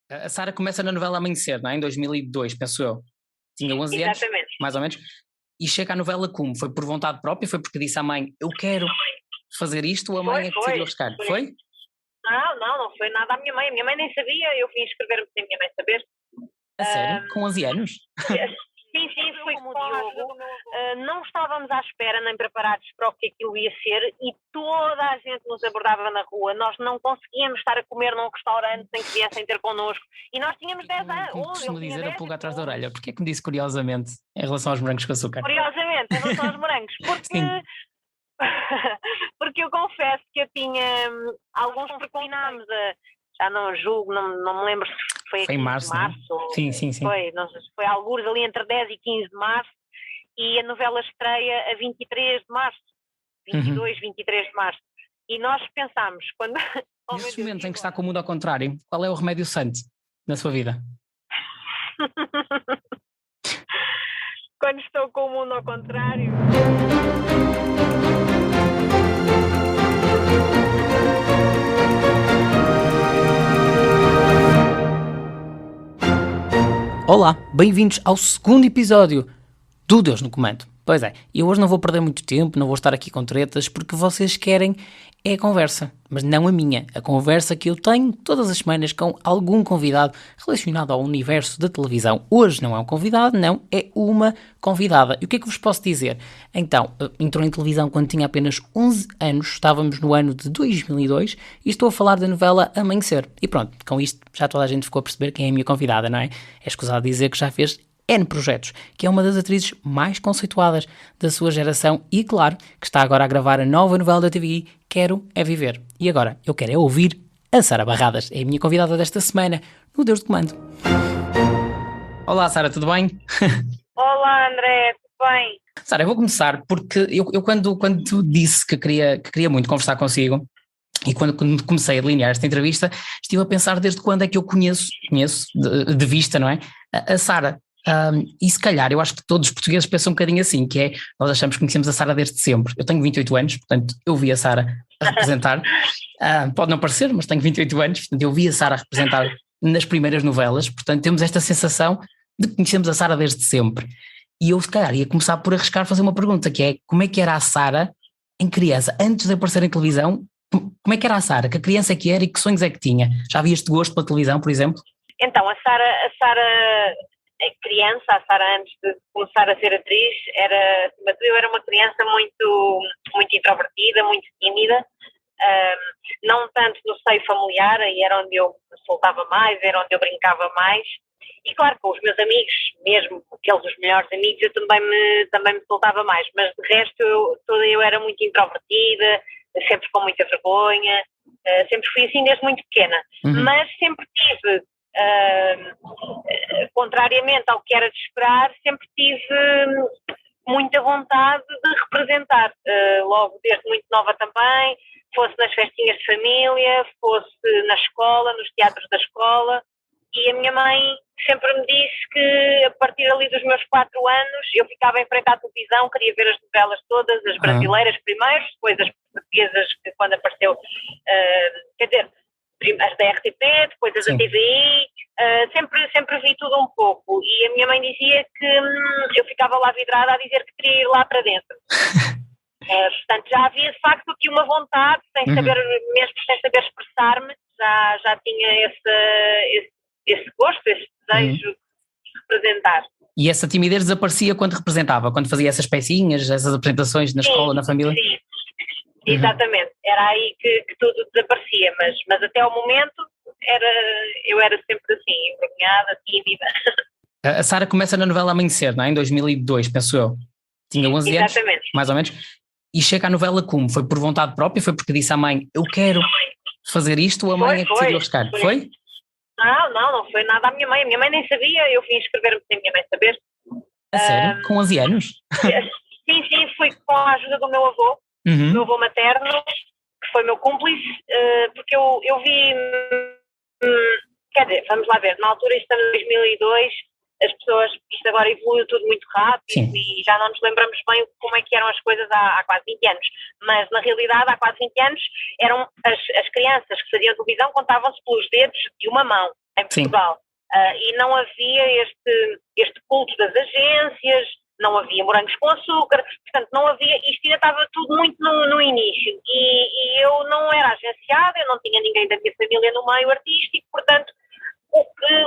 A Sara começa na novela Amanhecer, não é? Em 2002, penso eu. Tinha 11 anos, Exatamente. mais ou menos, e chega à novela como? Foi por vontade própria? Foi porque disse à mãe, eu quero fazer isto, ou a mãe é que decidiu arriscar? Foi? Não foi nada à minha mãe. A minha mãe nem sabia, eu vim inscrever-me sem a minha mãe saber. A sério? Com 11 anos? Sim, foi como o Diogo. Não estávamos à espera nem preparados para o que aquilo ia ser e toda a gente nos abordava na rua. Nós não conseguíamos estar a comer num restaurante sem que viessem ter connosco. E nós tínhamos 10 anos. Como costumo dizer, a pulga atrás da orelha. Porquê é que me disse curiosamente em relação aos morangos com açúcar? Curiosamente, em relação aos morangos. Porque eu confesso que eu tinha alguns preconceitos. Já não julgo, não me lembro se foi em março. Sim. Foi alguns ali entre 10 e 15 de março e a novela estreia a 23 de março, 22, 23 de março. E nós pensámos, quando... Nesses momentos em que está com o mundo ao contrário, qual é o remédio santo na sua vida? Quando estou com o mundo ao contrário... Olá, bem-vindos ao segundo episódio do Deus no Comando. Pois é, eu hoje não vou perder muito tempo, não vou estar aqui com tretas, porque vocês querem é a conversa, mas não a minha, a conversa que eu tenho todas as semanas com algum convidado relacionado ao universo da televisão. Hoje não é um convidado, não, é uma convidada. E o que é que vos posso dizer? Então, entrou em televisão quando tinha apenas 11 anos, estávamos no ano de 2002 e estou a falar da novela Amanhecer. E pronto, com isto já toda a gente ficou a perceber quem é a minha convidada, não é? É escusado dizer que já fez N projetos, que é uma das atrizes mais conceituadas da sua geração e, claro, que está agora a gravar a nova novela da TVI, Quero é Viver. E agora, eu quero é ouvir a Sara Barradas, é a minha convidada desta semana no Deus de Comando. Olá, Sara, tudo bem? Olá, André, tudo bem? Sara, eu vou começar porque eu quando disse que queria muito conversar consigo, e quando comecei a delinear esta entrevista, estive a pensar desde quando é que eu conheço de vista, não é? A Sara. E se calhar, eu acho que todos os portugueses pensam um bocadinho assim, que é, nós achamos que conhecemos a Sara desde sempre. Eu tenho 28 anos, portanto, eu vi a Sara a representar, pode não parecer, mas tenho 28 anos, portanto, eu vi a Sara a representar nas primeiras novelas, portanto, temos esta sensação de que conhecemos a Sara desde sempre. E eu, se calhar, ia começar por arriscar fazer uma pergunta, que é, como é que era a Sara em criança, antes de aparecer em televisão? Como é que era a Sara? Que criança é que era e que sonhos é que tinha? Já havia este gosto pela televisão, por exemplo? Então, a Sara criança, a Sara antes de começar a ser atriz, eu era uma criança muito, muito introvertida, muito tímida, não tanto no seio familiar, aí era onde eu me soltava mais, era onde eu brincava mais, e claro, com os meus amigos, mesmo aqueles os melhores amigos, eu também me soltava mais, mas de resto eu era muito introvertida, sempre com muita vergonha, sempre fui assim desde muito pequena, mas sempre tive... contrariamente ao que era de esperar, sempre tive muita vontade de representar, logo desde muito nova também, fosse nas festinhas de família, fosse na escola, nos teatros da escola, e a minha mãe sempre me disse que a partir ali dos meus 4 anos eu ficava em frente à televisão, queria ver as novelas todas, as brasileiras primeiro, depois as portuguesas, que quando apareceu, quer dizer, as da RTP, depois as da TVI, sempre vi tudo um pouco, e a minha mãe dizia que eu ficava lá vidrada a dizer que queria ir lá para dentro. Portanto, já havia de facto aqui uma vontade, mesmo sem saber expressar-me, já tinha esse gosto, esse desejo de representar. E essa timidez desaparecia quando representava, quando fazia essas pecinhas, essas apresentações na escola, na família? Sim. Exatamente, era aí que tudo desaparecia, mas até ao momento eu era sempre assim, envergonhada, tímida. A Sara começa na novela Amanhecer, não é? Em 2002, penso eu. Tinha 11 anos, mais ou menos, e chega à novela como? Foi por vontade própria? Foi porque disse à mãe, eu quero fazer isto, ou a mãe é que decidiu arriscar? Foi? Não foi nada à minha mãe. A minha mãe nem sabia, eu vim inscrever-me sem a minha mãe saber. A sério? Com 11 anos? Sim, fui com a ajuda do meu avô. Meu avô materno, que foi meu cúmplice, porque eu vi, quer dizer, vamos lá ver, na altura estamos em 2002, as pessoas, isto agora evoluiu tudo muito rápido. Sim. E já não nos lembramos bem como é que eram as coisas há quase 20 anos, mas na realidade há quase 20 anos eram as crianças que faziam televisão, contavam-se pelos dedos de uma mão. em Portugal. E não havia este culto das agências, não havia morangos com açúcar, portanto não havia, isto ainda estava tudo muito no início, e eu não era agenciada, eu não tinha ninguém da minha família no meio artístico, portanto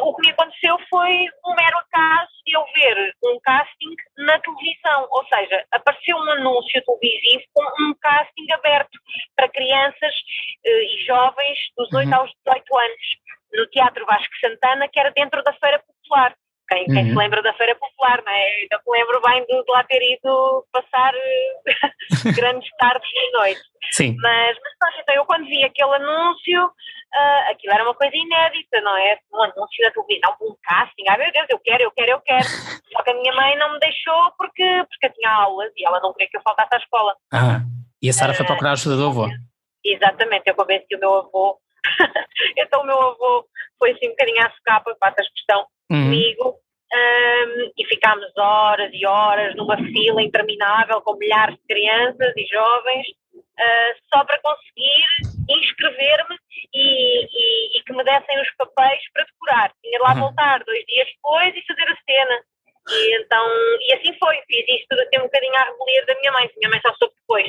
o que me aconteceu foi um mero acaso de eu ver um casting na televisão, ou seja, apareceu um anúncio televisivo com um casting aberto para crianças e jovens dos 8 aos 18 anos, no Teatro Vasco Santana, que era dentro da Feira Popular. Quem se lembra da Feira Popular, não é? Eu me lembro bem de lá ter ido passar grandes tardes e noites. Sim. Mas então, eu quando vi aquele anúncio, aquilo era uma coisa inédita, não é? Um anúncio da televisão, um casting, meu Deus, eu quero. Só que a minha mãe não me deixou porque eu tinha aulas e ela não queria que eu faltasse à escola. E a Sara foi procurar a ajuda do avô. Exatamente, eu convenci o meu avô. Então o meu avô foi assim um bocadinho à socapa, passa a expressão, comigo, e ficámos horas e horas numa fila interminável com milhares de crianças e jovens, só para conseguir inscrever-me e que me dessem os papéis para decorar. Tinha de lá voltar 2 dias depois e fazer a cena. E assim foi, fiz isto tudo assim um bocadinho à revelia da minha mãe. Minha mãe só soube depois.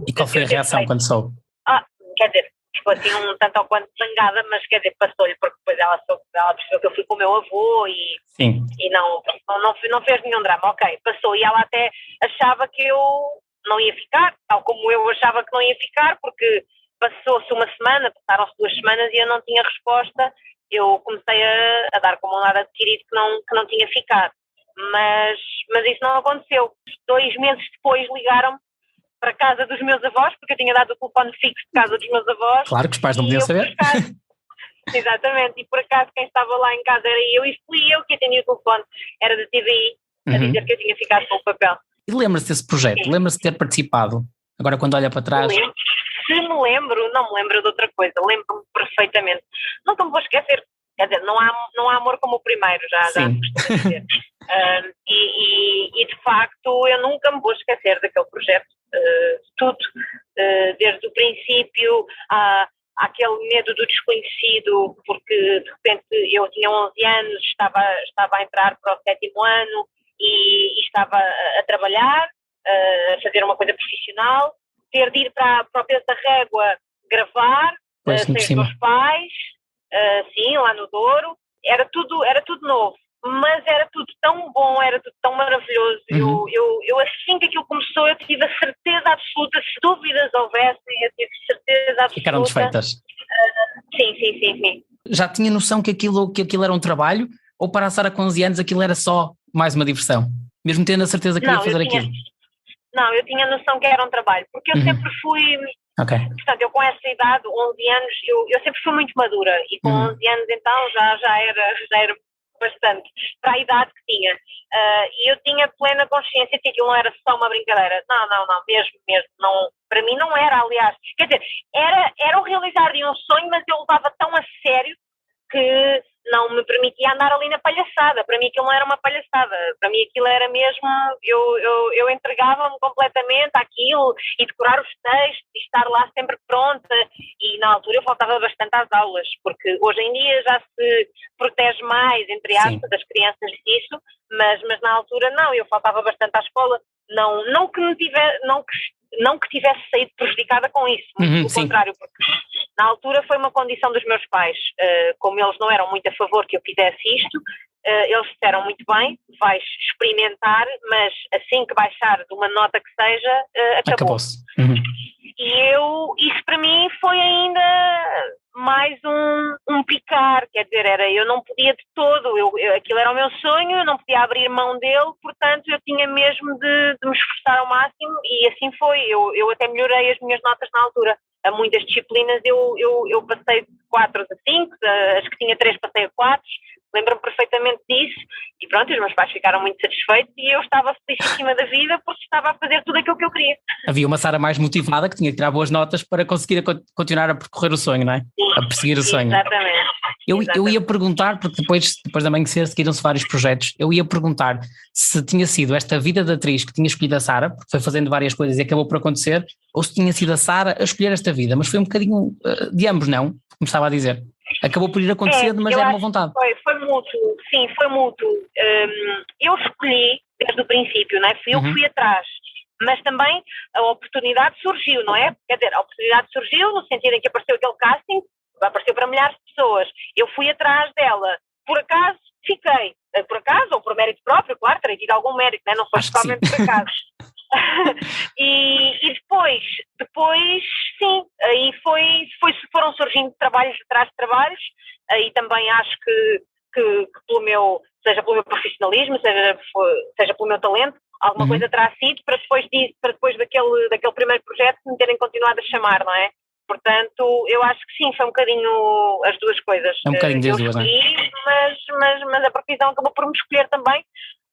E qual foi a reação quando soube? Quer dizer, ficou assim um tanto ou quanto zangada, mas quer dizer, passou-lhe, porque depois ela percebeu que eu fui com o meu avô e não fez nenhum drama, ok, passou, e ela até achava que eu não ia ficar, tal como eu achava que não ia ficar, porque passou-se uma semana, passaram-se 2 semanas e eu não tinha resposta, eu comecei a dar como um lado adquirido que não tinha ficado, mas isso não aconteceu. 2 meses depois ligaram-me para a casa dos meus avós, porque eu tinha dado o telefone fixo de casa dos meus avós. Claro que os pais não podiam saber. Exatamente, e por acaso quem estava lá em casa era eu, e fui eu que atendi o telefone, era da TVI, a dizer que eu tinha ficado com o papel. E lembra-se desse projeto? Sim. Lembra-se de ter participado? Agora quando olha para trás... Se me lembro, não me lembro de outra coisa, lembro-me perfeitamente. Nunca me vou esquecer, quer dizer, não há amor como o primeiro, já costumo dizer. E de facto eu nunca me vou esquecer daquele projeto, tudo, desde o princípio àquele medo do desconhecido, porque de repente eu tinha 11 anos, estava a entrar para o 7º ano e estava a trabalhar, a fazer uma coisa profissional, ter de ir para o Peso da Régua gravar, sem os meus pais, sim, lá no Douro, era tudo novo. Mas era tudo tão bom, era tudo tão maravilhoso. Eu assim que aquilo começou, eu tive a certeza absoluta, se dúvidas houvessem, eu tive certeza absoluta. Ficaram desfeitas? Sim. Já tinha noção que aquilo era um trabalho, ou para a Sara com 11 anos aquilo era só mais uma diversão? Mesmo tendo a certeza que ia fazer aquilo? Não, eu tinha noção que era um trabalho, porque eu sempre fui... Okay. Portanto, eu com essa idade, 11 anos, eu sempre fui muito madura, e com 11 anos então já era bastante para a idade que tinha, e eu tinha plena consciência que aquilo não era só uma brincadeira, não, mesmo, não, para mim não era, aliás, quer dizer, era o realizar de um sonho, mas eu levava tão a sério que não me permitia andar ali na palhaçada. Para mim aquilo não era uma palhaçada, para mim aquilo era mesmo, eu entregava-me completamente àquilo e decorar os textos e estar lá sempre pronta, e na altura eu faltava bastante às aulas, porque hoje em dia já se protege mais, entre aspas, as crianças disso, mas na altura não, eu faltava bastante à escola, não que tivesse saído prejudicada com isso, muito pelo contrário, porque na altura foi uma condição dos meus pais, como eles não eram muito a favor que eu fizesse isto, eles disseram muito bem, vais experimentar, mas assim que baixar de uma nota que seja, acabou-se. E isso para mim foi ainda mais um picar, quer dizer, eu não podia de todo, aquilo era o meu sonho, eu não podia abrir mão dele, portanto eu tinha mesmo de me esforçar ao máximo, e assim foi, eu até melhorei as minhas notas na altura. A muitas disciplinas eu passei de 4 a 5, as que tinha 3 passei a 4, lembro-me perfeitamente disso, e pronto, os meus pais ficaram muito satisfeitos e eu estava felicíssima da vida porque estava a fazer tudo aquilo que eu queria. Havia uma Sara mais motivada que tinha que tirar boas notas para conseguir continuar a percorrer o sonho, não é? Sim, a perseguir o sonho. Exatamente. Eu ia perguntar, porque depois da Amanhecer seguiram-se vários projetos, eu ia perguntar se tinha sido esta vida de atriz que tinha escolhido a Sara, porque foi fazendo várias coisas e acabou por acontecer, ou se tinha sido a Sara a escolher esta vida, mas foi um bocadinho de ambos, não? Como estava a dizer. acabou por ir acontecendo, mas era uma vontade. Foi mútuo, sim, foi mútuo. Eu escolhi desde o princípio, não é? Fui eu que fui atrás, mas também a oportunidade surgiu, não é? Quer dizer, a oportunidade surgiu no sentido em que apareceu aquele casting, apareceu para milhares de pessoas, eu fui atrás dela, por acaso fiquei, por acaso ou por mérito próprio, claro, terei tido algum mérito, não é? Não foi totalmente por acaso. E depois sim, aí foram surgindo trabalhos atrás de trabalhos, aí também acho que seja pelo meu profissionalismo, seja pelo meu talento, alguma coisa terá sido para depois daquele primeiro projeto me terem continuado a chamar, não é? Portanto, eu acho que sim, foi um bocadinho as duas coisas. É um bocadinho das duas, não é? Mas a profissão acabou por me escolher também.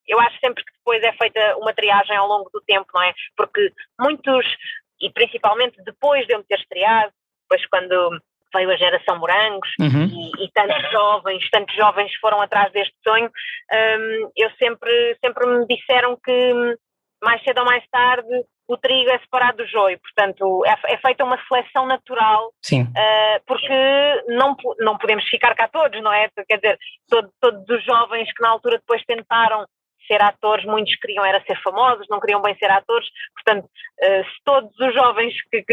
Eu acho sempre que depois é feita uma triagem ao longo do tempo, não é? Porque muitos, e principalmente depois de eu me ter estreado, depois quando veio a geração Morangos e tantos jovens foram atrás deste sonho, eu sempre me disseram que mais cedo ou mais tarde o trigo é separado do joio, portanto é feita uma seleção natural. Sim. Porque não podemos ficar cá todos, não é? Quer dizer, todos os jovens que na altura depois tentaram ser atores, muitos queriam era ser famosos, não queriam bem ser atores, portanto, se todos os jovens que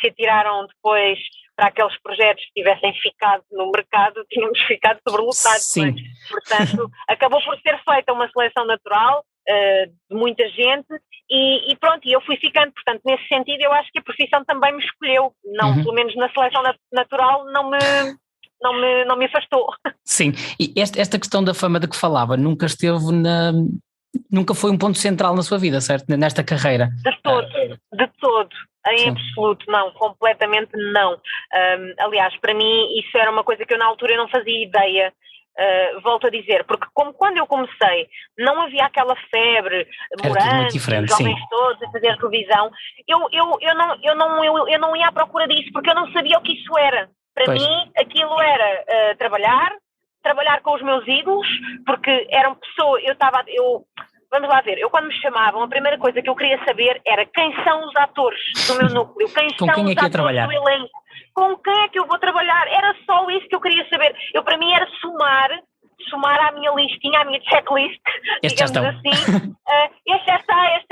se atiraram depois para aqueles projetos tivessem ficado no mercado, tínhamos ficado sobrelotados. Sim. Não é? Portanto, acabou por ser feita uma seleção natural de muita gente e pronto, e eu fui ficando, portanto, nesse sentido eu acho que a profissão também me escolheu, não, pelo menos na seleção natural não me afastou. Sim, e esta questão da fama de que falava nunca foi um ponto central na sua vida, certo? Nesta carreira? De todo, em absoluto, não, completamente não. Aliás, para mim isso era uma coisa que eu na altura não fazia ideia. Volto a dizer, porque como quando eu comecei não havia aquela febre, Morangos, jovens todos a fazer televisão, eu não ia à procura disso, porque eu não sabia o que isso era. Para mim aquilo era trabalhar com os meus ídolos, porque eram pessoas, vamos lá ver, eu quando me chamavam, a primeira coisa que eu queria saber era quem são os atores do meu núcleo, com quem é que ia trabalhar? Do elenco, com quem é que eu vou trabalhar, era só isso que eu queria saber. Para mim era somar à minha listinha, à minha checklist, digamos assim. Este já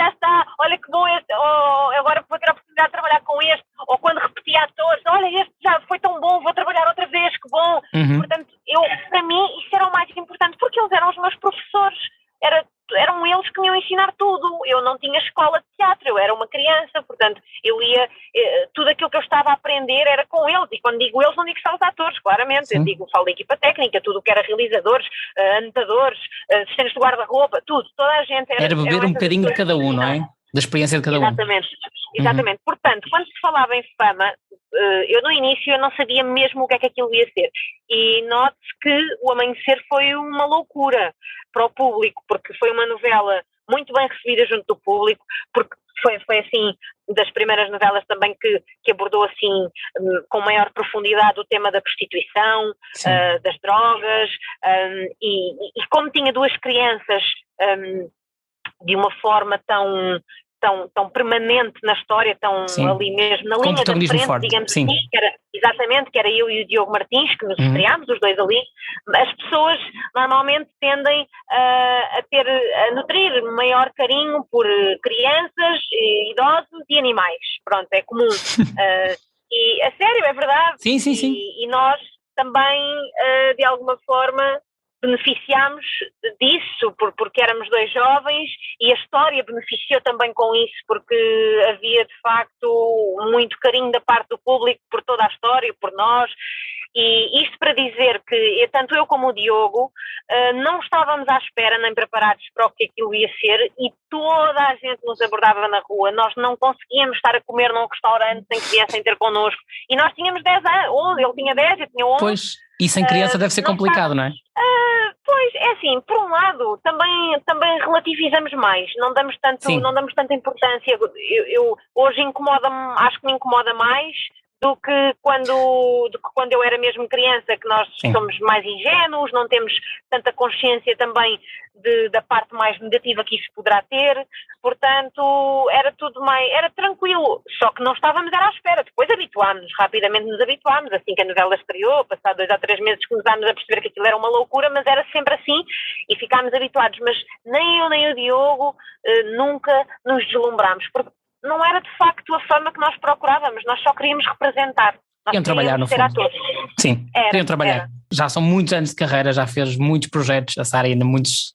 está, olha que bom este, agora vou ter a oportunidade de trabalhar com este, ou quando repetia atores, olha este já foi tão bom, vou trabalhar outra vez, que bom. Portanto, para mim isso era o mais importante, porque eles eram os meus professores, eram eles que me iam ensinar tudo. Eu não tinha escola de teatro, eu era uma criança, portanto, tudo aquilo que eu estava a aprender era com eles, e quando digo eles não digo só os atores, claramente. Sim. Eu falo da equipa técnica, tudo o que era realizadores, anotadores, assistentes de guarda-roupa, toda a gente. Era beber um bocadinho de cada um, não é? Da experiência de cada um. Exatamente. Portanto, quando se falava em fama, eu no início eu não sabia mesmo o que é que aquilo ia ser. E note-se que O Amanhecer foi uma loucura para o público, porque foi uma novela muito bem recebida junto do público, porque foi assim, das primeiras novelas também que abordou assim, com maior profundidade o tema da prostituição, das drogas, e como tinha duas crianças de uma forma tão permanente na história, tão ali mesmo na linha da frente, digamos assim, que era eu e o Diogo Martins, que nos estreámos, os dois ali. As pessoas normalmente tendem a nutrir maior carinho por crianças, idosos e animais. Pronto, é comum. E a sério, é verdade. Sim. E nós também, de alguma forma, beneficiámos disso, porque éramos dois jovens, e a história beneficiou também com isso, porque havia de facto muito carinho da parte do público por toda a história, por nós, e isto para dizer que tanto eu como o Diogo não estávamos à espera nem preparados para o que aquilo ia ser, e toda a gente nos abordava na rua. Nós não conseguíamos estar a comer num restaurante sem que viessem ter connosco, e nós tínhamos 10 anos, 11, ele tinha 10, eu tinha 11. Pois, e sem criança deve ser complicado, não é? Pois, é assim, por um lado, também relativizamos mais, não damos tanta importância. Eu hoje acho que me incomoda mais do que quando eu era mesmo criança, que nós Sim. somos mais ingênuos, não temos tanta consciência também da parte mais negativa que isso poderá ter, portanto era tranquilo, só que não estávamos à espera. Depois rapidamente nos habituámos, assim que a novela estreou, passado 2 ou 3 meses começámos a perceber que aquilo era uma loucura, mas era sempre assim e ficámos habituados, mas nem eu nem o Diogo nunca nos deslumbrámos, porque não era de facto a fama que nós procurávamos, nós só queríamos representar. Nós Queriam trabalhar no fundo. atores. Sim, queriam trabalhar. Já são muitos anos de carreira, já fez muitos projetos, a Sara ainda muitos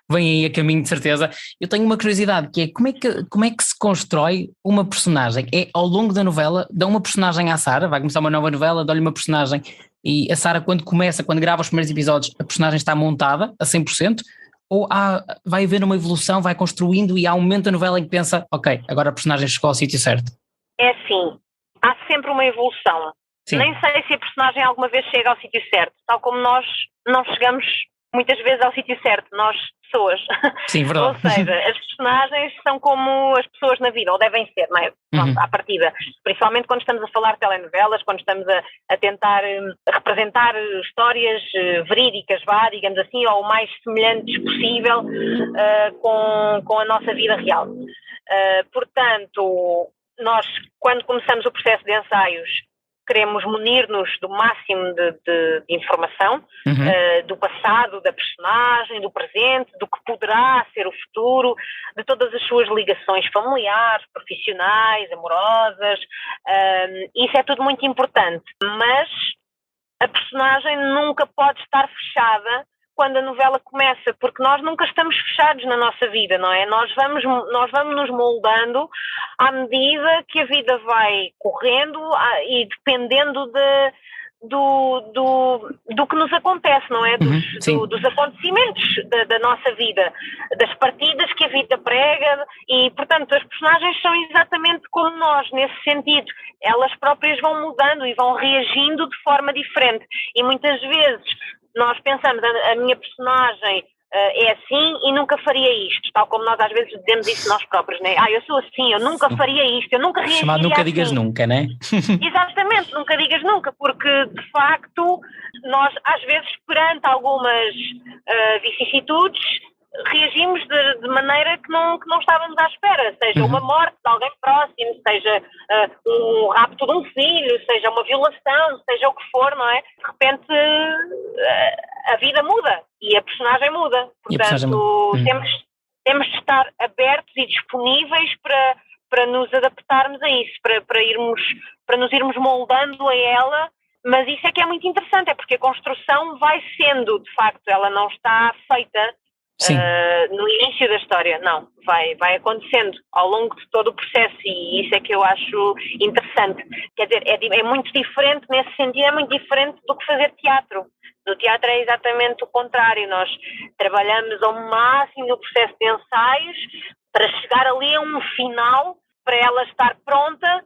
vêm aí a caminho de certeza. Eu tenho uma curiosidade, que é como é que se constrói uma personagem? É ao longo da novela, dá uma personagem à Sara, vai começar uma nova novela, dá-lhe uma personagem e a Sara quando grava os primeiros episódios, a personagem está montada a 100%? Ou vai haver uma evolução, vai construindo e há um momento da novela em que pensa, ok, agora a personagem chegou ao sítio certo? É assim, há sempre uma evolução. Sim. Nem sei se a personagem alguma vez chega ao sítio certo, tal como nós não chegamos muitas vezes ao sítio certo, nós pessoas. Sim, verdade. Ou seja, as personagens são como as pessoas na vida, ou devem ser, não é? Pronto, à partida. Principalmente quando estamos a falar de telenovelas, quando estamos a tentar representar histórias verídicas, digamos assim, ou o mais semelhantes possível com a nossa vida real. Portanto, nós, quando começamos o processo de ensaios, queremos munir-nos do máximo de informação, do passado, da personagem, do presente, do que poderá ser o futuro, de todas as suas ligações familiares, profissionais, amorosas. Isso é tudo muito importante, mas a personagem nunca pode estar fechada quando a novela começa, porque nós nunca estamos fechados na nossa vida, não é? Nós vamos nos moldando à medida que a vida vai correndo e dependendo do que nos acontece, não é? Dos acontecimentos da nossa vida, das partidas que a vida prega e, portanto, as personagens são exatamente como nós, nesse sentido. Elas próprias vão mudando e vão reagindo de forma diferente e muitas vezes nós pensamos, a minha personagem é assim e nunca faria isto, tal como nós às vezes dizemos isso nós próprios, né? Eu sou assim, eu nunca faria isto, eu nunca reagiria chamado nunca digas assim. nunca, né? Exatamente, nunca digas nunca, porque de facto nós às vezes perante algumas vicissitudes reagimos de maneira que não estávamos à espera, seja uma morte de alguém próximo, seja um rapto de um filho, seja uma violação, seja o que for, não é? De repente a vida muda e a personagem muda. Portanto, temos de estar abertos e disponíveis para nos adaptarmos a isso, para nos irmos moldando a ela. Mas isso é que é muito interessante, é porque a construção vai sendo, de facto, ela não está feita no início da história, não, vai acontecendo ao longo de todo o processo e isso é que eu acho interessante. Quer dizer, é muito diferente, nesse sentido é muito diferente do que fazer teatro. No teatro é exatamente o contrário, nós trabalhamos ao máximo no processo de ensaios para chegar ali a um final, para ela estar pronta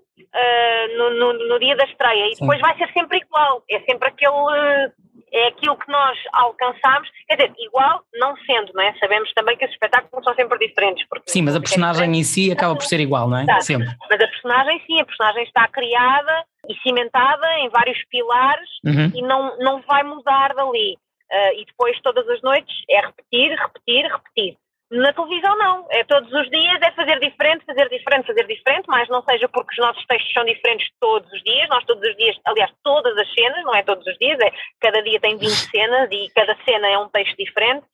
no dia da estreia e depois vai ser sempre igual, é sempre aquilo que nós alcançamos, quer dizer, igual não sendo, não é? Sabemos também que os espetáculos são sempre diferentes. Sim, mas a personagem em si acaba por ser igual, não é? Exato. Sempre. Mas a personagem está criada e cimentada em vários pilares e não vai mudar dali. E depois todas as noites é repetir. Na televisão não, é todos os dias, é fazer diferente, mas não seja porque os nossos textos são diferentes todos os dias, nós todos os dias, aliás, todas as cenas, não é todos os dias, cada dia tem 20 cenas e cada cena é um texto diferente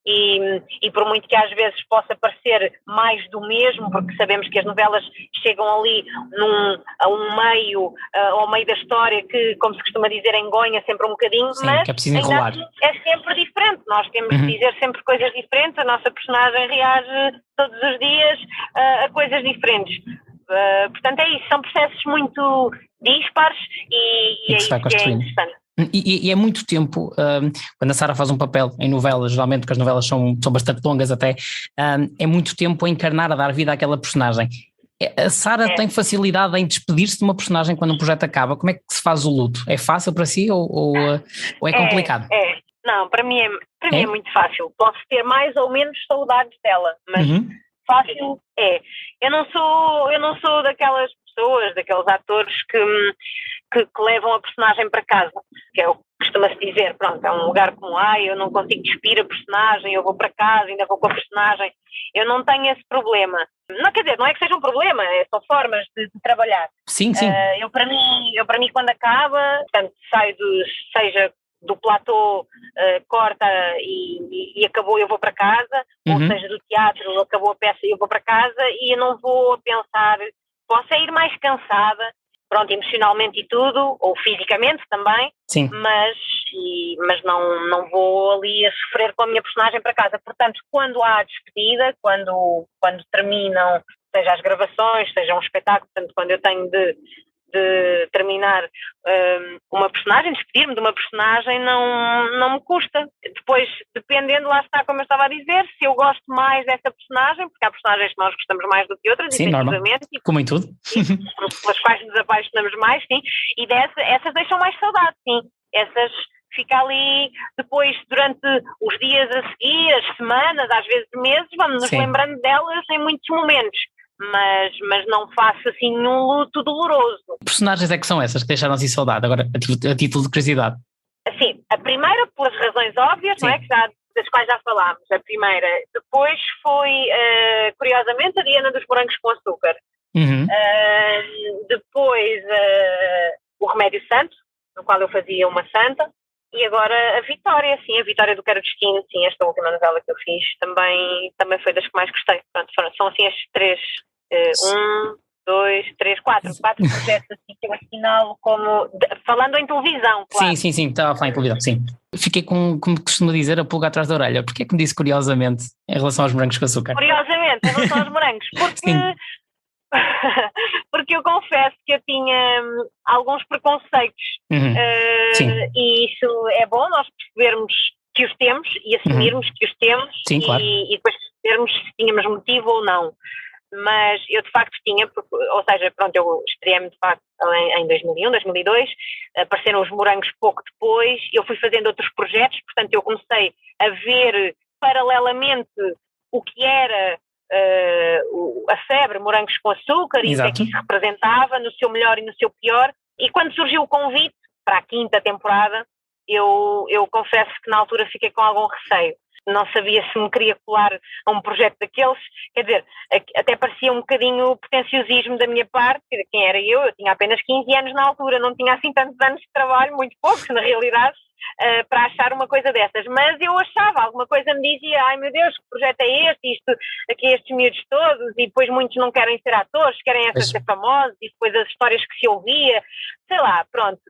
e por muito que às vezes possa parecer mais do mesmo, porque sabemos que as novelas chegam ali ao meio da história que, como se costuma dizer, engonha sempre um bocadinho, sim, mas que é preciso enrolar. Ainda assim é sempre diferente, nós temos de dizer sempre coisas diferentes, a nossa personagem reage todos os dias a coisas diferentes. Portanto é isso, são processos muito dispares e é isso que é interessante. E é muito tempo, quando a Sara faz um papel em novelas, geralmente porque as novelas são bastante longas até, é muito tempo a encarnar, a dar vida àquela personagem. A Sara tem facilidade em despedir-se de uma personagem quando um projeto acaba. Como é que se faz o luto? É fácil para si ou é complicado? Não, para mim é muito fácil. Posso ter mais ou menos saudades dela, mas fácil é. Eu não sou daquelas pessoas, daqueles atores que levam a personagem para casa, que é o que costuma-se dizer, pronto, é um lugar como, eu não consigo despir a personagem, eu vou para casa, ainda vou com a personagem. Eu não tenho esse problema. Não, quer dizer, não é que seja um problema, são formas de trabalhar. Sim, sim. Eu para mim, quando acaba, portanto, seja do platô, corta e acabou, eu vou para casa, ou seja, do teatro, acabou a peça e eu vou para casa, e eu não vou pensar, posso ir mais cansada, pronto, emocionalmente e tudo, ou fisicamente também, sim, mas não vou ali a sofrer com a minha personagem para casa. Portanto, quando há a despedida, quando terminam, seja as gravações, seja um espetáculo, portanto, quando eu tenho de terminar uma personagem, despedir-me de uma personagem, não me custa. Depois, dependendo, lá está, como eu estava a dizer, se eu gosto mais dessa personagem, porque há personagens que nós gostamos mais do que outras, sim, efetivamente, como em tudo, pelas quais nos apaixonamos mais, sim, e essas deixam mais saudade, sim. Essas fica ali depois, durante os dias a seguir, as semanas, às vezes meses, vamos nos lembrando delas em muitos momentos. Mas não faço assim nenhum luto doloroso. Que personagens é que são essas que deixaram assim saudade, agora a título de curiosidade? Assim, a primeira pelas razões óbvias, não é? Das quais já falámos, a primeira. Depois foi, curiosamente, a Diana dos Morangos com Açúcar. Depois o Remédio Santo, no qual eu fazia uma santa. E agora a Vitória, sim, a Vitória do Quero Destino, sim, esta última novela que eu fiz também foi das que mais gostei. Portanto, são assim estes três, 4 projetos assim que eu assinalo como, falando em televisão, claro. Sim, estava a falar em televisão, sim. Fiquei com, como costuma dizer, a pulga atrás da orelha. Porquê é que me disse curiosamente em relação aos morangos com açúcar? Curiosamente, em relação aos morangos, porque eu confesso que eu tinha alguns preconceitos e isso é bom nós percebermos que os temos e assumirmos que os temos. Sim, claro. E depois percebermos se tínhamos motivo ou não. Mas eu de facto tinha, ou seja, pronto, eu estreiei-me de facto em 2001, 2002, apareceram os morangos pouco depois, eu fui fazendo outros projetos, portanto eu comecei a ver paralelamente o que era a febre Morangos com Açúcar e o que é que isso representava no seu melhor e no seu pior, e quando surgiu o convite para a 5ª temporada, eu confesso que na altura fiquei com algum receio, não sabia se me queria colar a um projeto daqueles, quer dizer, até parecia um bocadinho pretenciosismo da minha parte, quem era eu tinha apenas 15 anos na altura, não tinha assim tantos anos de trabalho, muito poucos na realidade, para achar uma coisa dessas, mas eu achava, alguma coisa me dizia, ai meu Deus, que projeto é este, aqui estes miúdos todos, e depois muitos não querem ser atores, querem ser famosos, e depois as histórias que se ouvia, sei lá, pronto,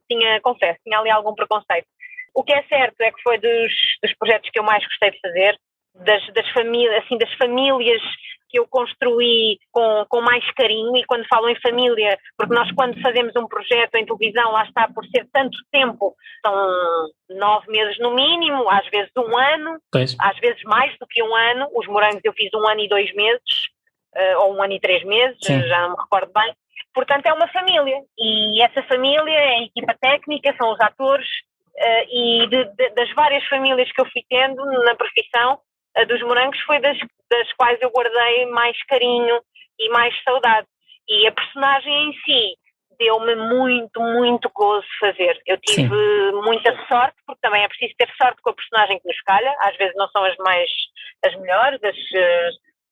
confesso, tinha ali algum preconceito. O que é certo é que foi dos projetos que eu mais gostei de fazer, das famílias que eu construí com mais carinho, e quando falo em família, porque nós quando fazemos um projeto em televisão, lá está, por ser tanto tempo, são 9 meses no mínimo, às vezes 1 ano, às vezes mais do que 1 ano, os morangos eu fiz 1 ano e 2 meses, ou 1 ano e 3 meses, já não me recordo bem, portanto é uma família, e essa família é a equipa técnica, são os atores, e das várias famílias que eu fui tendo na profissão, a dos morangos foi das quais eu guardei mais carinho e mais saudade. E a personagem em si deu-me muito, muito gozo fazer. Eu tive muita sorte, porque também é preciso ter sorte com a personagem que nos calha. Às vezes não são as melhores,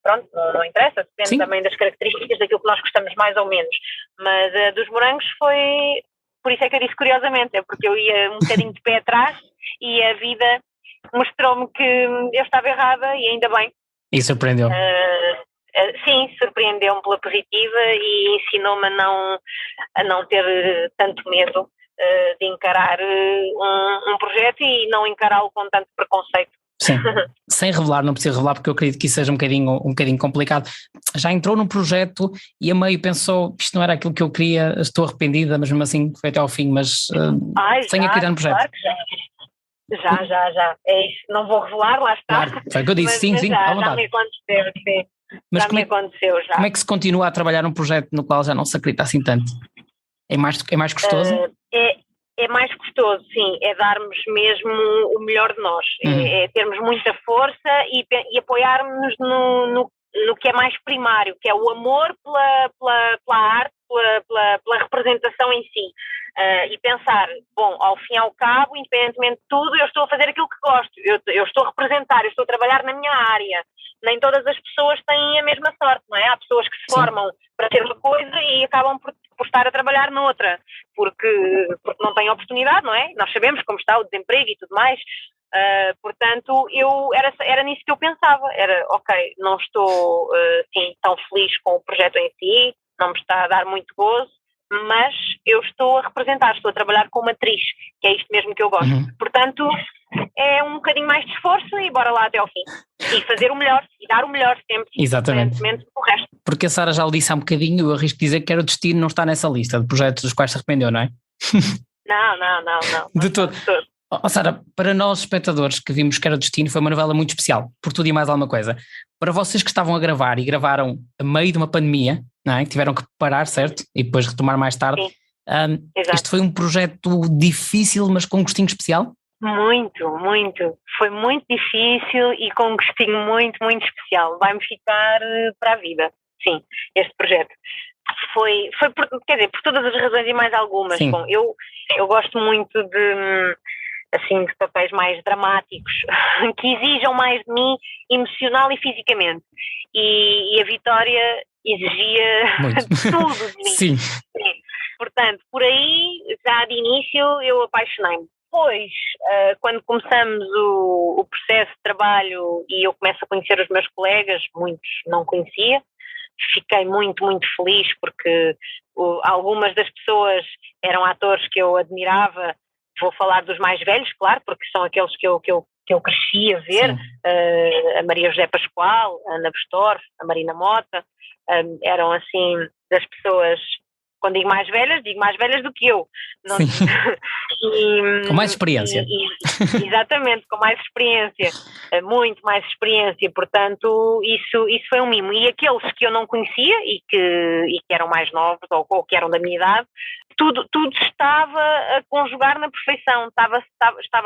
pronto, não interessa, depende também das características daquilo que nós gostamos mais ou menos. Mas a dos morangos foi... Por isso é que eu disse curiosamente, é porque eu ia um bocadinho de pé atrás e a vida mostrou-me que eu estava errada e ainda bem. E surpreendeu? Sim, surpreendeu-me pela positiva e ensinou-me a não ter tanto medo de encarar um projeto e não encará-lo com tanto preconceito. Sim, sem revelar, não preciso revelar porque eu acredito que isso seja um bocadinho complicado. Já entrou num projeto e a meio pensou, isto não era aquilo que eu queria, estou arrependida, mas mesmo assim foi até ao fim, mas sem acreditar no projeto. Claro que já. É isso, não vou revelar, lá está. Claro, foi o que eu disse, sim, já, à vontade. Já me aconteceu, sim. Mas aconteceu já. Como é que se continua a trabalhar num projeto no qual já não se acredita assim tanto? É mais custoso? É mais custoso, sim, é darmos mesmo o melhor de nós, é termos muita força e apoiarmos no que é mais primário, que é o amor pela arte pela representação em si. E pensar, bom, ao fim e ao cabo, independentemente de tudo, eu estou a fazer aquilo que gosto, eu estou a representar, eu estou a trabalhar na minha área. Nem todas as pessoas têm a mesma sorte, não é? Há pessoas que se formam para ter uma coisa e acabam por estar a trabalhar noutra, porque não têm oportunidade, não é? Nós sabemos como está o desemprego e tudo mais. Portanto, era nisso que eu pensava, era, ok, não estou assim, tão feliz com o projeto em si, não me está a dar muito gozo, mas eu estou a representar, estou a trabalhar como atriz, que é isto mesmo que eu gosto. Portanto, é um bocadinho mais de esforço e bora lá até ao fim. E fazer o melhor, e dar o melhor sempre. Exatamente. Do resto. Porque a Sara já o disse há um bocadinho, eu arrisco dizer que era o destino não está nessa lista de projetos dos quais se arrependeu, não é? Não. De todo. Sara, para nós espectadores que vimos que era o destino, foi uma novela muito especial, por tudo e mais alguma coisa. Para vocês que estavam a gravar e gravaram a meio de uma pandemia, não é? Que tiveram que parar, certo? E depois retomar mais tarde. Este foi um projeto difícil, mas com um gostinho especial? Muito. Foi muito difícil e com um gostinho muito, muito especial. Vai-me ficar para a vida, sim, este projeto. Foi por todas as razões e mais algumas. Bom, eu gosto muito de papéis mais dramáticos, que exijam mais de mim emocional e fisicamente. E a Vitória exigia tudo de mim. Sim. Portanto, por aí, já de início, eu apaixonei-me. Depois, quando começamos o processo de trabalho e eu começo a conhecer os meus colegas, muitos não conhecia, fiquei muito, muito feliz porque algumas das pessoas eram atores que eu admirava. Vou falar dos mais velhos, claro, porque são aqueles que eu cresci a ver, a Maria José Pascoal, a Ana Bestor, a Marina Mota, eram assim das pessoas, quando digo mais velhas do que eu. Não, com mais experiência. Exatamente, com mais experiência, muito mais experiência, portanto isso foi um mimo. E aqueles que eu não conhecia e que eram mais novos ou que eram da minha idade, tudo estava a conjugar na perfeição, estava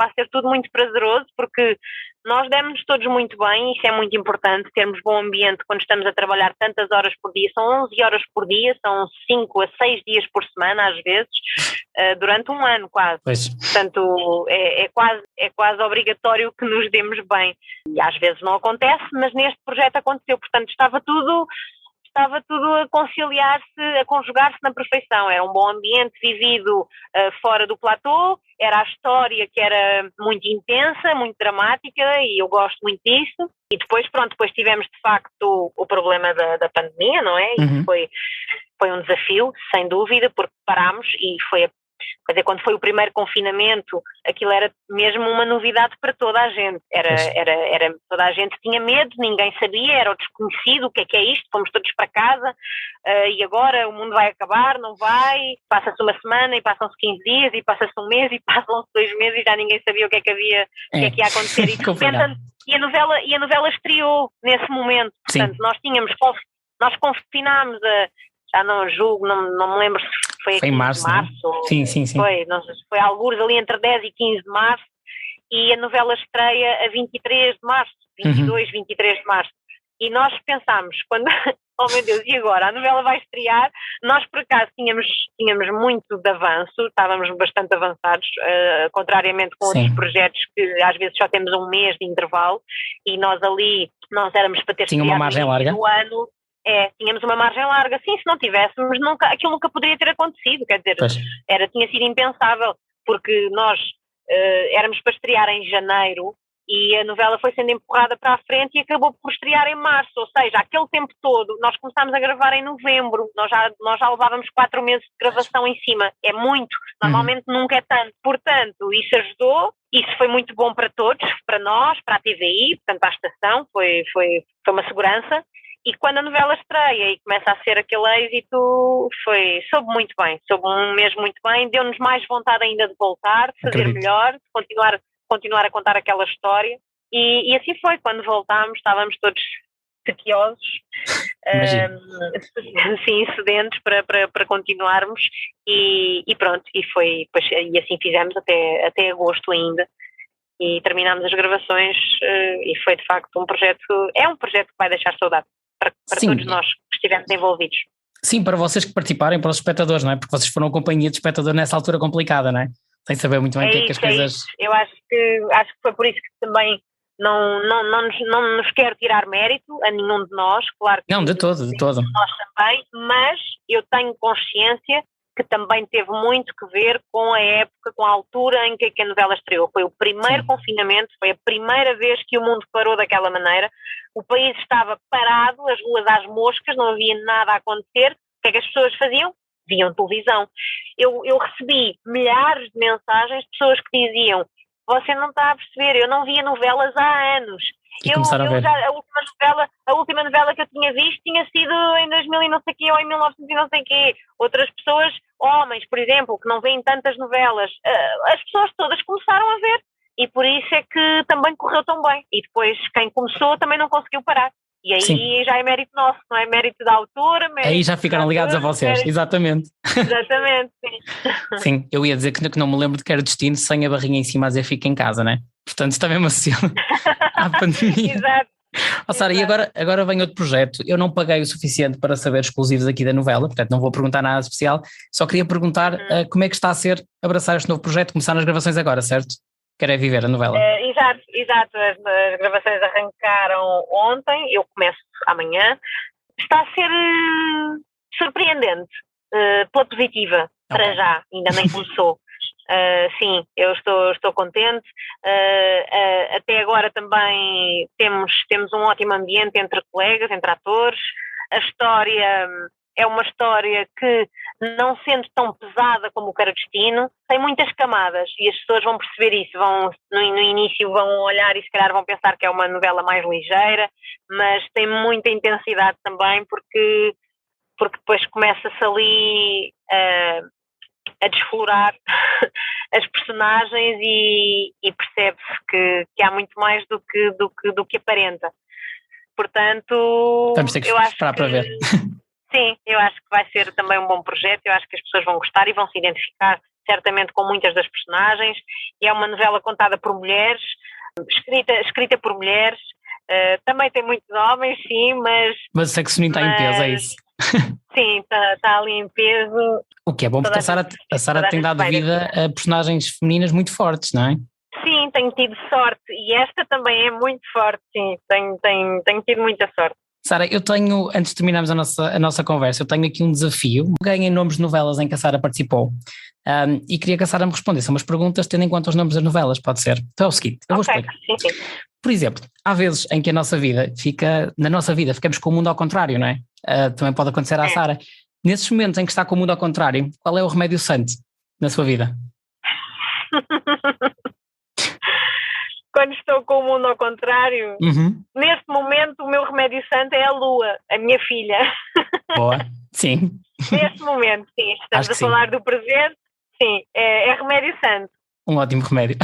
a ser tudo muito prazeroso, porque nós demos-nos todos muito bem, isso é muito importante, termos bom ambiente quando estamos a trabalhar tantas horas por dia, são 11 horas por dia, são 5 a 6 dias por semana às vezes, durante um ano quase. Pois. Portanto, é quase obrigatório que nos demos bem. E às vezes não acontece, mas neste projeto aconteceu, portanto estava tudo a conciliar-se, a conjugar-se na perfeição. Era um bom ambiente vivido fora do platô, era a história que era muito intensa, muito dramática e eu gosto muito disso. E depois tivemos de facto o problema da pandemia, não é? E foi um desafio, sem dúvida, porque parámos e quando foi o primeiro confinamento, aquilo era mesmo uma novidade para toda a gente. Toda a gente tinha medo, ninguém sabia, era o desconhecido, o que é isto, fomos todos para casa, e agora o mundo vai acabar, não vai, passa-se uma semana e passam-se 15 dias e passa-se um mês e passam-se 2 meses e já ninguém sabia o que é que havia, o que é que ia acontecer. E a novela estreou nesse momento, portanto nós confinámos já não julgo, não me lembro se foi em março. Sim. Foi algures ali entre 10 e 15 de março e a novela estreia a 23 de março, 23 de março. E nós pensámos, oh meu Deus, e agora? A novela vai estrear, nós por acaso tínhamos muito de avanço, estávamos bastante avançados, contrariamente com outros projetos que às vezes só temos um mês de intervalo e nós éramos para ter estreado uma margem larga no ano. Tínhamos uma margem larga. Sim, se não tivéssemos, aquilo nunca poderia ter acontecido. Quer dizer, tinha sido impensável, porque nós éramos para estrear em janeiro e a novela foi sendo empurrada para a frente e acabou por estrear em março. Ou seja, aquele tempo todo, nós começámos a gravar em novembro. Nós já levávamos 4 meses de gravação em cima. É muito. Normalmente nunca é tanto. Portanto, isso ajudou. Isso foi muito bom para todos, para nós, para a TVI, portanto, para a estação. Foi uma segurança. E quando a novela estreia e começa a ser aquele êxito, soube muito bem, soube mesmo muito bem, deu-nos mais vontade ainda de voltar, de fazer melhor, de continuar a contar aquela história. E assim foi, quando voltámos estávamos todos sequiosos, sim, sedentos para continuarmos e pronto, e assim fizemos até agosto ainda. E terminámos as gravações e foi de facto um projeto que vai deixar saudade para todos nós que estivemos envolvidos. Sim, para vocês que participarem, para os espectadores, não é? Porque vocês foram a companhia de espectador nessa altura complicada, não é? Sem saber muito bem o que é que as coisas... Eu acho que foi por isso que também não nos quero tirar mérito a nenhum de nós, claro que não, de todo. Nós também, mas eu tenho consciência que também teve muito que ver com a época, com a altura em que a novela estreou. Foi o primeiro confinamento, foi a primeira vez que o mundo parou daquela maneira. O país estava parado, as ruas às moscas, não havia nada a acontecer. O que é que as pessoas faziam? Viam televisão. Eu recebi milhares de mensagens de pessoas que diziam: você não está a perceber, eu não via novelas há anos. E começaram a ver. A última novela que eu tinha visto tinha sido em 2000 e não sei quê, ou em 1900 e não sei quê. Outras pessoas, homens, por exemplo, que não veem tantas novelas, as pessoas todas começaram a ver. E por isso é que também correu tão bem. E depois quem começou também não conseguiu parar. E aí já é mérito nosso, não é mérito da autora. Aí já ficaram ligados a vocês, exatamente. Exatamente, sim. Sim, eu ia dizer que não me lembro de que era destino sem a barrinha em cima a dizer fica em casa, né? Portanto, está mesmo assim à pandemia. Exato. Sara, e agora vem outro projeto. Eu não paguei o suficiente para saber exclusivos aqui da novela, portanto não vou perguntar nada especial. Só queria perguntar como é que está a ser abraçar este novo projeto. Começaram as gravações agora, certo? Quer é viver a novela? Exato. As gravações arrancaram ontem, eu começo amanhã. Está a ser surpreendente, pela positiva, para já, ainda nem começou. Sim, eu estou contente. Até agora também temos um ótimo ambiente entre colegas, entre atores. A história é uma história que, não sendo tão pesada como o Que Era Destino, tem muitas camadas e as pessoas vão perceber isso. No início vão olhar e se calhar vão pensar que é uma novela mais ligeira, mas tem muita intensidade também porque depois começa-se ali a desflorar as personagens e percebe-se que há muito mais do que aparenta. Portanto, vamos ter que esperar para ver. Sim, eu acho que vai ser também um bom projeto. Eu acho que as pessoas vão gostar e vão se identificar certamente com muitas das personagens. E é uma novela contada por mulheres, escrita por mulheres. Também tem muitos homens, sim, mas o sexo feminino está em peso, é isso? Sim, está ali em peso. O que é bom, porque a Sara tem dado vida a personagens femininas muito fortes, não é? Sim, tenho tido sorte, e esta também é muito forte, sim, tenho tido muita sorte. Sara, eu tenho, antes de terminarmos a nossa conversa, eu tenho aqui um desafio. Ganhei nomes de novelas em que a Sara participou e queria que a Sara me respondesse umas perguntas tendo em conta os nomes das novelas, pode ser? Então é o seguinte, eu vou explicar. Sim. Por exemplo, há vezes em que na nossa vida ficamos com o mundo ao contrário, não é? Também pode acontecer à Sara. Nesses momentos em que está com o mundo ao contrário, qual é o remédio santo na sua vida? Quando estou com o mundo ao contrário, neste momento o meu remédio santo é a Lua, a minha filha. Boa, sim. Neste momento, sim. Estamos a falar do presente, sim, é remédio santo. Um ótimo remédio.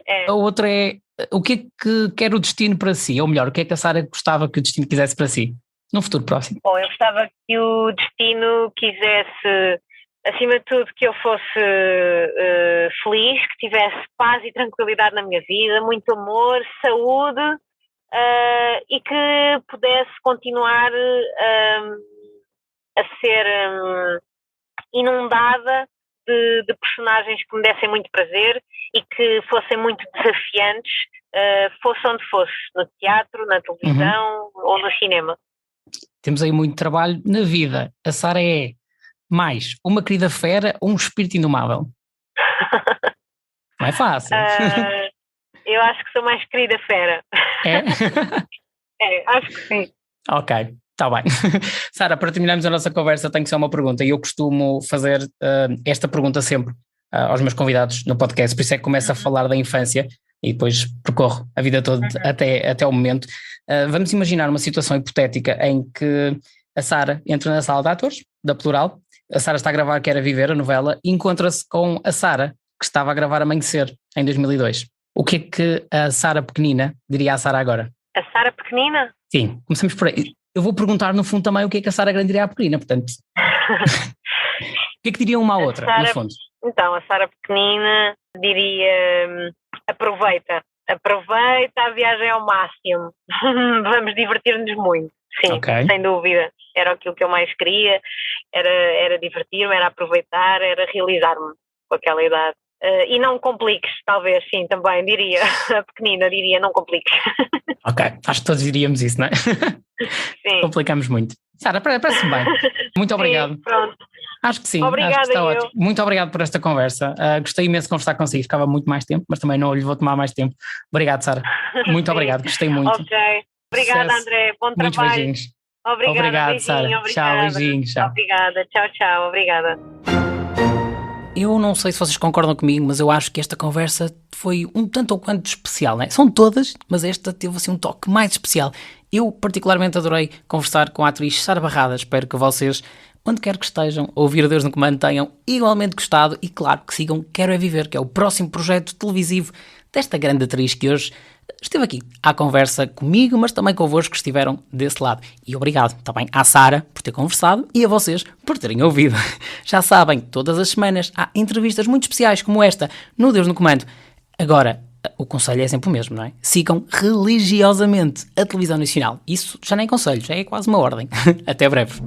É. A outra é, o que é que quer o destino para si? Ou melhor, o que é que a Sara gostava que o destino quisesse para si? Num futuro próximo. Bom, eu gostava que o destino quisesse, acima de tudo, que eu fosse feliz, que tivesse paz e tranquilidade na minha vida, muito amor, saúde e que pudesse continuar a ser inundada de personagens que me dessem muito prazer e que fossem muito desafiantes, fosse onde fosse, no teatro, na televisão ou no cinema. Temos aí muito trabalho na vida. A Sara é mais uma querida fera ou um espírito indomável? Não é fácil. Eu acho que sou mais querida fera. É? Acho que sim. Ok, está bem. Sara, para terminarmos a nossa conversa tenho só uma pergunta e eu costumo fazer esta pergunta sempre aos meus convidados no podcast, por isso é que começo a falar da infância e depois percorro a vida toda até o momento. Vamos imaginar uma situação hipotética em que a Sara entra na sala de atores, da Plural, a Sara está a gravar Que Era Viver, a novela, e encontra-se com a Sara, que estava a gravar Amanhecer, em 2002. O que é que a Sara pequenina diria à Sara agora? A Sara pequenina? Sim, começamos por aí. Eu vou perguntar no fundo também o que é que a Sara grande diria à pequenina, portanto... O que é que diria uma à outra, no fundo? Então, a Sara pequenina diria aproveita aproveita a viagem ao máximo. Vamos divertir-nos muito. Sim, Ok. sem dúvida. Era aquilo que eu mais queria, era divertir-me, era aproveitar, era realizar-me com aquela idade. E não compliques, talvez, sim, também diria. A pequenina diria, não compliques. Ok, acho que todos diríamos isso, não é? Sim. Complicamos muito. Sara, parece-me bem. Muito obrigado. Sim, pronto. Acho que sim. Obrigada, acho que está eu. ótimo. Muito obrigado por esta conversa. Gostei imenso de conversar consigo. Ficava muito mais tempo, mas também não lhe vou tomar mais tempo. Obrigado, Sara. Muito obrigado. Gostei muito. Ok. Obrigada, Sucesso. André. Bom Muitos trabalho. beijinhos. Obrigada, Obrigado, beijinho, Sara. obrigada. Tchau, beijinhos. Tchau. Obrigada. Tchau, tchau. Obrigada. Eu não sei se vocês concordam comigo, mas eu acho que esta conversa foi um tanto ou quanto especial, né? São todas, mas esta teve assim um toque mais especial. Eu particularmente adorei conversar com a atriz Sara Barrada. Espero que vocês, onde quer que estejam, a ouvir Deus no Comando, tenham igualmente gostado e claro que sigam Quero é Viver, que é o próximo projeto televisivo desta grande atriz que hoje esteve aqui à conversa comigo, mas também convosco que estiveram desse lado. E obrigado também à Sara por ter conversado e a vocês por terem ouvido. Já sabem, todas as semanas há entrevistas muito especiais como esta no Deus no Comando. Agora, o conselho é sempre o mesmo, não é? Sigam religiosamente a televisão nacional. Isso já nem conselho, já é quase uma ordem. Até breve.